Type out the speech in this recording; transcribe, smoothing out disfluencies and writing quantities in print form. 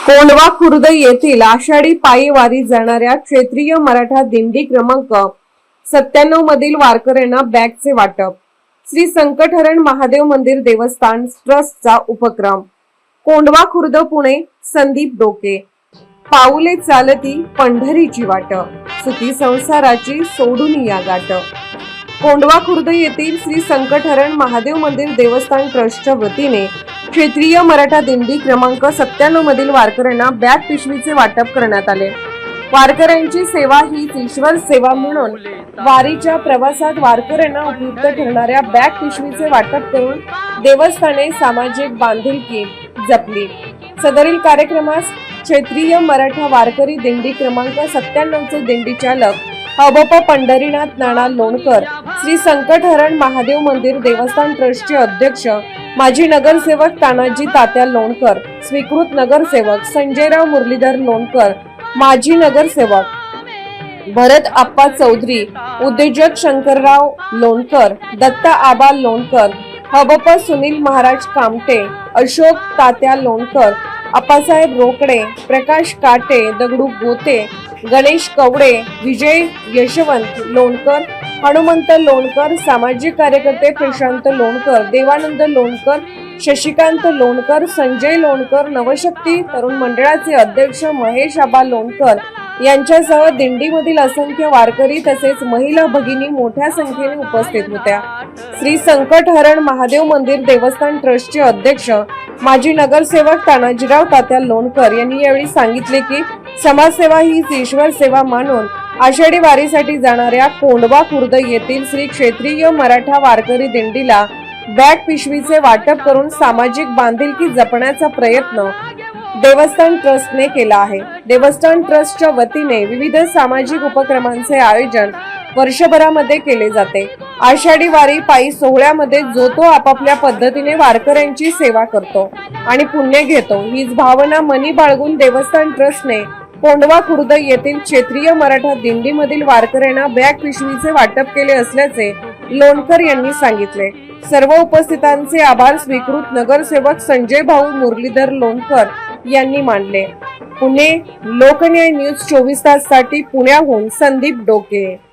कोंढवा खुर्द येथील आषाढी पायी वारी जाणाऱ्या क्षेत्रीय मराठा दिंडी क्रमांक 97 मधील वारकऱ्यांना बॅगचे वाटप. श्री संकटहरण महादेव मंदिर देवस्थान ट्रस्टचा उपक्रम. कोंढवा खुर्द पुणे. संदीप डोके. पाऊले चालती पंढरीची वाट, सुखी संसाराची सोडून या गाठ. कोंढवा खुर्द येथील श्री संकटहरण महादेव मंदिर देवस्थान ट्रस्टच्या वतीने क्षेत्रीय मराठा दिंडी क्रमांक 97 मधील वारकऱ्यांना बॅग पिशवीचे वाटप करण्यात आले. वारकऱ्यांची सेवा ही ईश्वर सेवा म्हणून वारीच्या प्रवासात वारकऱ्यांना उपयुक्त ठरणाऱ्या बॅग पिशवीचे वाटप करून देवस्थाने सामाजिक बांधिलकी जपली. सदरील कार्यक्रमास क्षेत्रीय मराठा वारकरी दिंडी क्रमांक 97 चे दिंडी चालक हबप पंढरीनाथ नाना लोणकर, श्री संकटहरण महादेव मंदिर देवस्थान ट्रस्टचे अध्यक्ष माजी नगरसेवक तानाजी तात्या लोणकर, स्वीकृत नगरसेवक संजयराव मुरलीधर लोणकर, माजी नगरसेवक भरत आप्पा चौधरी, उद्योजक शंकरराव लोणकर, दत्ता आबा लोणकर, हबप सुनील महाराज कामटे, अशोक तात्या लोणकर, आप्पासाहेब रोकडे, प्रकाश काटे, दगडू गोते, गणेश कवडे, विजय यशवंत लोणकर, हनुमंत लोणकर, सामाजिक कार्यकर्ते प्रशांत लोणकर, देवानंद लोणकर, शशिकांत लोणकर, संजय लोणकर, नवशक्ती तरुण मंडळाचे अध्यक्ष महेश आबा लोणकर यांच्यासह दिंडीमधील असंख्य वारकरी तसेच महिला भगिनी मोठ्या संख्येने उपस्थित होत्या. श्री संकटहरण महादेव मंदिर देवस्थान ट्रस्टचे अध्यक्ष माजी नगरसेवक तानाजीराव तात्या लोणकर यांनी यावेळी सांगितले की समाजसेवा ही ईश्वर सेवा मानून आषाढी वारीसाठी जाणाऱ्या कोंढवा खुर्द येथील श्री क्षेत्रीय मराठा वारकरी दिंडीला बॅग पिशवीचे वाटप करून सामाजिक बांधिलकी जपण्याचा प्रयत्न देवस्थान ट्रस्टने केला आहे. देवस्थान ट्रस्टच्या वतीने विविध सामाजिक उपक्रमांचे आयोजन वर्षभरामध्ये केले जाते. आषाढी वारी पायी सोहळ्यामध्ये जो तो आपापल्या पद्धतीने वारकऱ्यांची सेवा करतो आणि पुण्य घेतो, हीच भावना मनी बाळगून देवस्थान ट्रस्टने कोंढवा खुर्द येथील क्षेत्रीय मराठा दिंडीमधील वारकऱ्यांना बॅग पिशवीचे वाटप केले असल्याचे लोणकर यांनी सांगितले. सर्व उपस्थितांचे आभार स्वीकृत नगरसेवक संजय भाऊ मुरलीधर लोणकर यांनी मानले. पुणे लोकन्याय न्यूज 24 तास साठी पुण्याहून संदीप डोके.